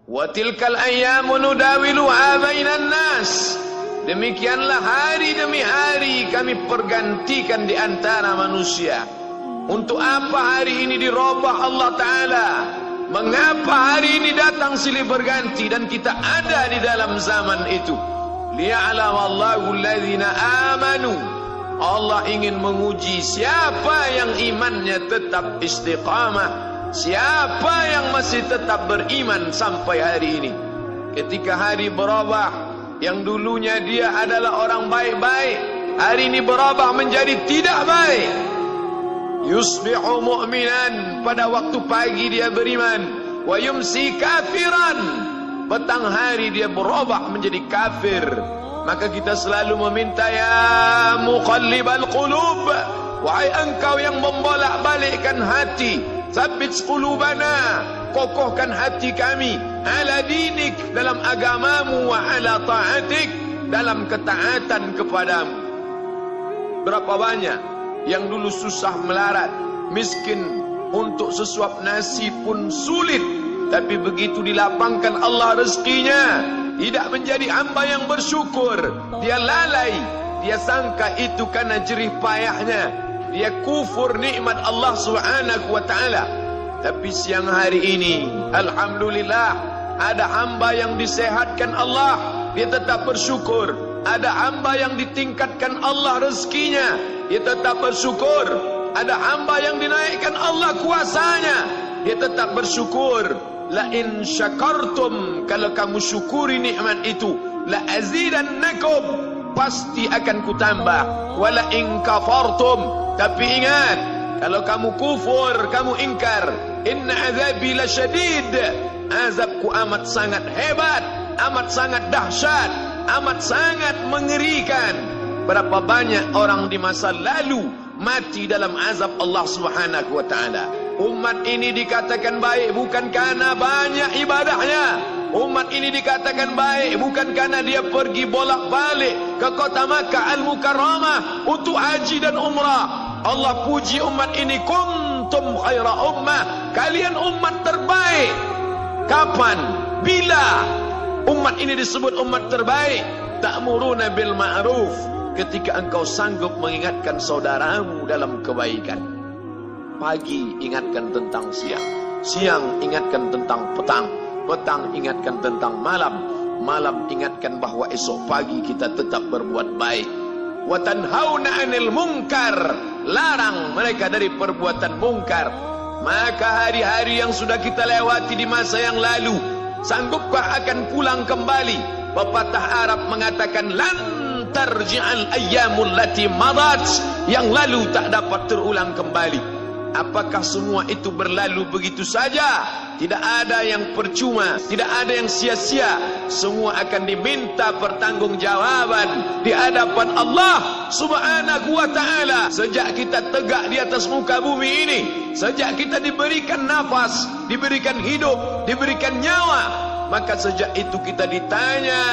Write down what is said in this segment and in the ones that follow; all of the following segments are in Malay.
Wa tilkal ayyamu nudawiluha bainan nas. Demikianlah hari demi hari kami pergantikan di antara manusia. Untuk apa hari ini dirubah Allah Ta'ala? Mengapa hari ini datang silih berganti dan kita ada di dalam zaman itu? Liya'lamallahu alladhina amanu. Allah ingin menguji siapa yang imannya tetap istiqamah, siapa yang masih tetap beriman sampai hari ini. Ketika hari berubah, yang dulunya dia adalah orang baik-baik, hari ini berubah menjadi tidak baik. Yusbihu mu'minan, pada waktu pagi dia beriman, wa yumsi kafiran, petang hari dia berubah menjadi kafir. Maka kita selalu meminta, ya muqallibal qulub, wahai engkau yang membolak-balikkan hati, tsabbit qulubana, kokohkan hati kami, ala dinik, dalam agamamu, wa ala ta'atik, dalam ketaatan kepadamu. Berapa banyak yang dulu susah melarat, miskin, untuk sesuap nasi pun sulit, tapi begitu dilapangkan Allah rezekinya, tidak menjadi hamba yang bersyukur. Dia lalai, dia sangka itu karena jerih payahnya, dia kufur nikmat Allah Subhanahu wa ta'ala. Tapi siang hari ini, alhamdulillah, ada hamba yang disehatkan Allah, dia tetap bersyukur. Ada hamba yang ditingkatkan Allah rezekinya, dia tetap bersyukur. Ada hamba yang dinaikkan Allah kuasanya, dia tetap bersyukur. La in syakartum, kalau kamu syukuri nikmat itu, la azidannakum, pasti akan kutambah. Wala in kafartum, tapi ingat, kalau kamu kufur, kamu ingkar, inna azabi lasyadid, azabku amat sangat hebat, amat sangat dahsyat, amat sangat mengerikan. Berapa banyak orang di masa lalu mati dalam azab Allah Subhanahu wa ta'ala. Umat ini dikatakan baik bukan karena banyak ibadahnya. Umat ini dikatakan baik bukan karena dia pergi bolak-balik ke kota Makkah Al-Mukarramah untuk haji dan umrah. Allah puji umat ini, kuntum khaira ummah, kalian umat terbaik. Kapan? Bila umat ini disebut umat terbaik? Ta'muruna bil ma'ruf, ketika engkau sanggup mengingatkan saudaramu dalam kebaikan. Pagi ingatkan tentang siang, siang ingatkan tentang petang, petang ingatkan tentang malam, malam ingatkan bahwa esok pagi kita tetap berbuat baik. Wa tanhauna 'anil munkar, larang mereka dari perbuatan mungkar. Maka hari-hari yang sudah kita lewati di masa yang lalu, sanggupkah akan pulang kembali? Pepatah Arab mengatakan, lan tarji'al ayyamul lati madat, yang lalu tak dapat terulang kembali. Apakah semua itu berlalu begitu saja? Tidak ada yang percuma, tidak ada yang sia-sia. Semua akan diminta pertanggungjawaban di hadapan Allah Subhanahu wa ta'ala. Sejak kita tegak di atas muka bumi ini, sejak kita diberikan nafas, diberikan hidup, diberikan nyawa, maka sejak itu kita ditanya,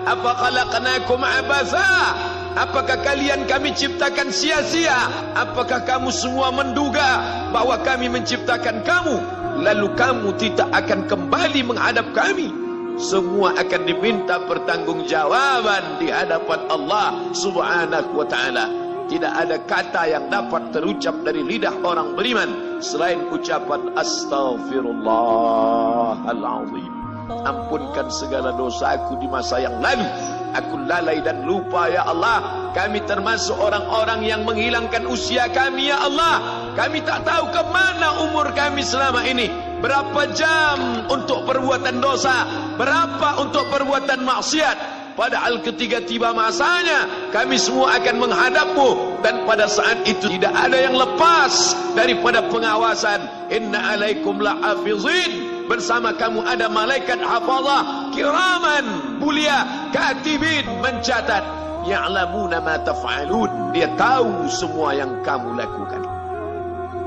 apa khalaqnakum abasa? Apakah kalian kami ciptakan sia-sia? Apakah kamu semua menduga bahwa kami menciptakan kamu, lalu kamu tidak akan kembali menghadap kami? Semua akan diminta pertanggungjawaban di hadapan Allah Subhanahu wa ta'ala. Tidak ada kata yang dapat terucap dari lidah orang beriman selain ucapan astaghfirullahaladzim. Ampunkan segala dosaku di masa yang lalu. Aku lalai dan lupa ya Allah. Kami termasuk orang-orang yang menghilangkan usia kami ya Allah. Kami tak tahu ke mana umur kami selama ini. Berapa jam untuk perbuatan dosa, berapa untuk perbuatan maksiat. Padahal ketika tiba masanya, kami semua akan menghadapmu, dan pada saat itu tidak ada yang lepas daripada pengawasan. Inna alaikum lahafizin, bersama kamu ada malaikat hafazah kiraman mulia, katibin, mencatat. Ya'lamuna ma taf'alun, dia tahu semua yang kamu lakukan.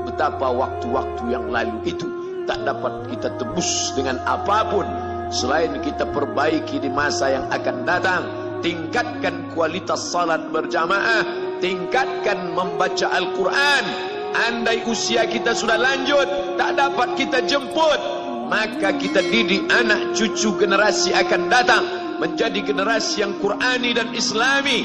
Betapa waktu-waktu yang lalu itu tak dapat kita tebus dengan apapun selain kita perbaiki di masa yang akan datang. Tingkatkan kualitas salat berjamaah, tingkatkan membaca Al-Quran. Andai usia kita sudah lanjut, tak dapat kita jemput, maka kita didik anak cucu generasi akan datang menjadi generasi yang Qurani dan Islami.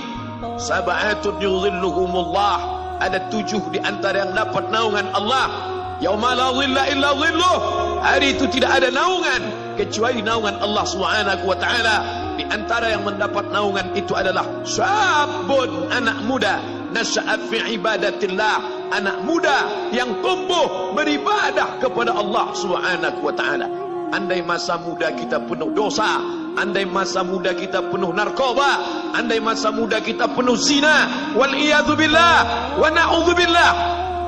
Sab'atun yudhilluhumullah, ada 7 di antara yang dapat naungan Allah. Yauma la dhilla illa dhilluh, hari itu tidak ada naungan kecuali naungan Allah Subhanahu wa taala. Di antara yang mendapat naungan itu adalah syabun, anak muda, nasya'a fi ibadatillah, anak muda yang tumbuh beribadah kepada Allah Subhanahu wa taala. Andai masa muda kita penuh dosa, andai masa muda kita penuh narkoba, andai masa muda kita penuh zina, wal iyadzu billah wa na'udzu billah,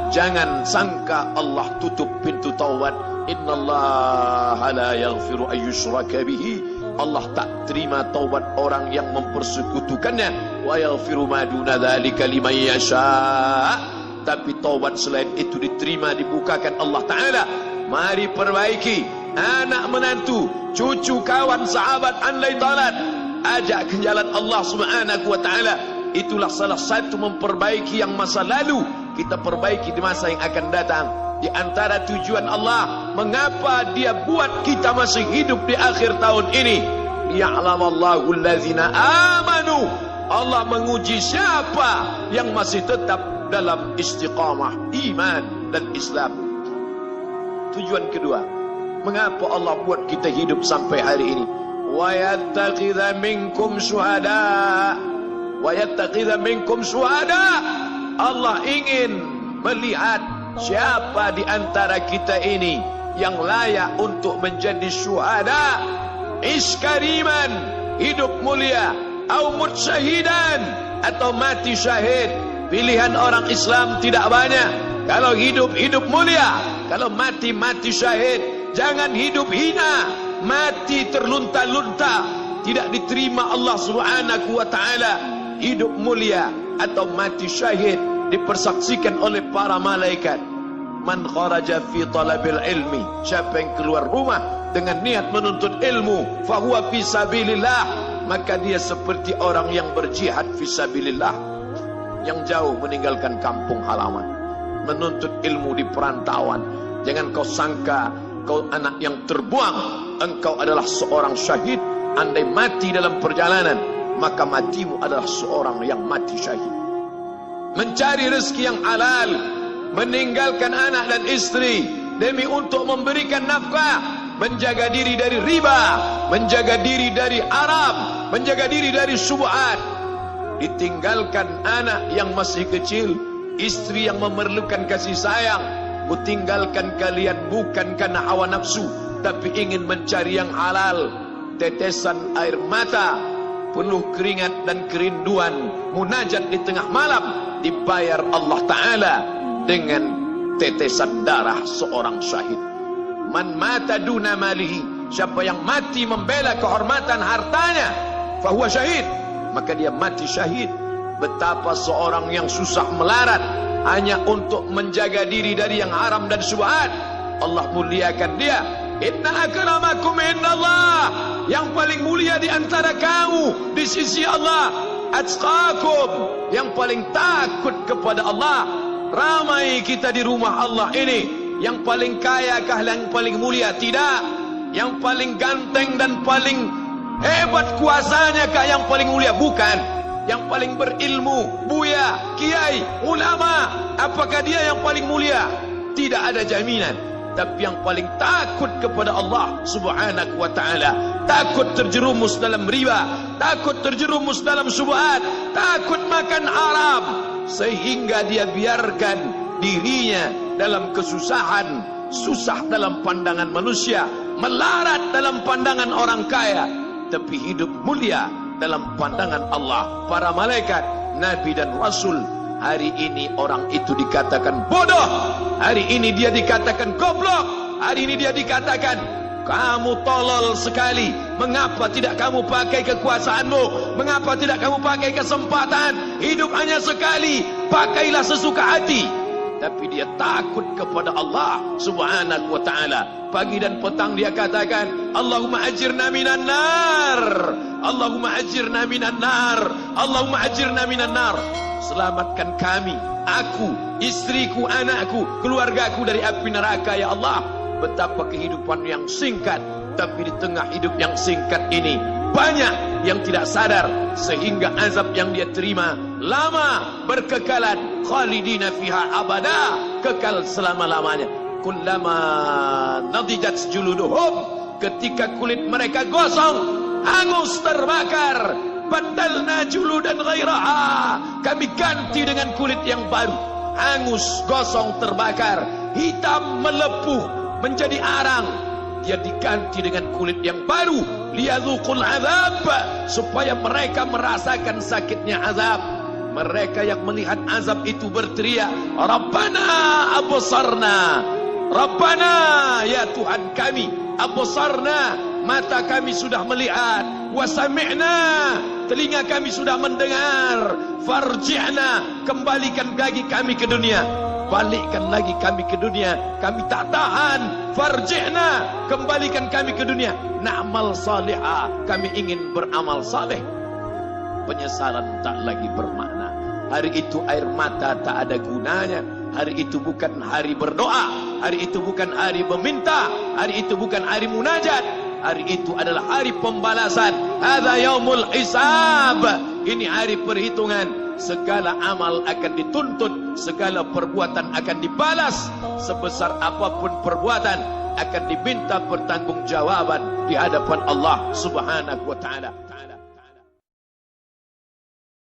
jangan sangka Allah tutup pintu taubat. Innallaha la yaghfiru an yushraka bihi, Allah tak terima taubat orang yang mempersekutukannya. Wa yaghfiru ma duna dzalika liman yasha, tapi taubat selain itu diterima, dibukakan Allah Ta'ala. Mari perbaiki anak menantu, cucu, kawan, sahabat, andai talat, ajak ke jalan Allah Subhanahu wa Ta'ala. Itulah salah satu memperbaiki yang masa lalu, kita perbaiki di masa yang akan datang. Di antara tujuan Allah mengapa dia buat kita masih hidup di akhir tahun ini, ya'lamallahu allazina amanu, Allah menguji siapa yang masih tetap dalam istiqamah iman dan Islam. Tujuan kedua, mengapa Allah buat kita hidup sampai hari ini? Wa yattakhidha minkum syuhada, wa yattakhidha minkum syuhada, Allah ingin melihat siapa di antara kita ini yang layak untuk menjadi syuhada, iskariman, hidup mulia, au mutsyahidan, atau mati syahid. Pilihan orang Islam tidak banyak. Kalau hidup, hidup mulia. Kalau mati, mati syahid. Jangan hidup hina, mati terlunta-lunta, tidak diterima Allah Subhanahu wa Ta'ala. Hidup mulia atau mati syahid dipersaksikan oleh para malaikat. Man kharaja fi talabil ilmi, siapa yang keluar rumah dengan niat menuntut ilmu, fahuwa fi sabilillah, maka dia seperti orang yang berjihad fi sabilillah, yang jauh meninggalkan kampung halaman, menuntut ilmu di perantauan. Jangan kau sangka kau anak yang terbuang, engkau adalah seorang syahid. Andai mati dalam perjalanan, maka matimu adalah seorang yang mati syahid. Mencari rezeki yang halal, meninggalkan anak dan istri demi untuk memberikan nafkah, menjaga diri dari riba, menjaga diri dari haram, menjaga diri dari syubhat. Ditinggalkan anak yang masih kecil, istri yang memerlukan kasih sayang. Kutinggalkan kalian bukan karena hawa nafsu, tapi ingin mencari yang halal. Tetesan air mata, penuh keringat dan kerinduan, munajat di tengah malam, dibayar Allah Ta'ala dengan tetesan darah seorang syahid. Man mata duna malihi, siapa yang mati membela kehormatan hartanya, fahuwa syahid, maka dia mati syahid. Betapa seorang yang susah melarat hanya untuk menjaga diri dari yang haram dan syubhat, Allah muliakan dia. Inna akramakum indallah, yang paling mulia di antara kamu di sisi Allah, atqakum, yang paling takut kepada Allah. Ramai kita di rumah Allah ini, yang paling kaya kah yang paling mulia? Tidak. Yang paling ganteng dan paling hebat kuasanya kah yang paling mulia? Bukan. Yang paling berilmu, buya, kiai, ulama, apakah dia yang paling mulia? Tidak ada jaminan. Tapi yang paling takut kepada Allah Subhanahu wa Ta'ala, takut terjerumus dalam riba, takut terjerumus dalam syubhat, takut makan haram, sehingga dia biarkan dirinya dalam kesusahan, susah dalam pandangan manusia, melarat dalam pandangan orang kaya, tapi hidup mulia dalam pandangan Allah, para malaikat, nabi dan rasul. Hari ini orang itu dikatakan bodoh, hari ini dia dikatakan goblok, hari ini dia dikatakan kamu tolol sekali. Mengapa tidak kamu pakai kekuasaanmu? Mengapa tidak kamu pakai kesempatan? Hidup hanya sekali, pakailah sesuka hati. Tapi dia takut kepada Allah Subhanahu wa Ta'ala. Pagi dan petang dia katakan, Allahumma ajirna minan nar, Allahumma ajirna minan nar, Allahumma ajirna minan nar. Selamatkan kami, aku, istriku, anakku, keluargaku dari api neraka ya Allah. betapa kehidupan yang singkat. Tapi di tengah hidup yang singkat ini banyak yang tidak sadar, sehingga azab yang dia terima lama, berkekalan. Khalidina fiha abada, kekal selama-lamanya. Kullama nadijat juluduhum, ketika kulit mereka gosong, hangus, terbakar, badalna juludan ghairaha, kami ganti dengan kulit yang baru. Hangus, gosong, terbakar, hitam, melepuh, menjadi arang, dia diganti dengan kulit yang baru. Liyadzuqul azab, supaya mereka merasakan sakitnya azab. Mereka yang melihat azab itu berteriak, Rabbana absarna, Rabbana, ya Tuhan kami, absarna, mata kami sudah melihat, wa sami'na, telinga kami sudah mendengar, farji'na, kembalikan lagi kami ke dunia, balikkan lagi kami ke dunia, kami tak tahan, farji'na, kembalikan kami ke dunia, na'mal salihah, kami ingin beramal saleh. Penyesalan tak lagi bermakna. Hari itu air mata tak ada gunanya. Hari itu bukan hari berdoa, hari itu bukan hari meminta, hari itu bukan hari munajat. Hari itu adalah hari pembalasan. Hadza yaumul hisab. Ini hari perhitungan. Segala amal akan dituntut, segala perbuatan akan dibalas. Sebesar apapun perbuatan akan diminta pertanggungjawaban di hadapan Allah Subhanahu wa taala.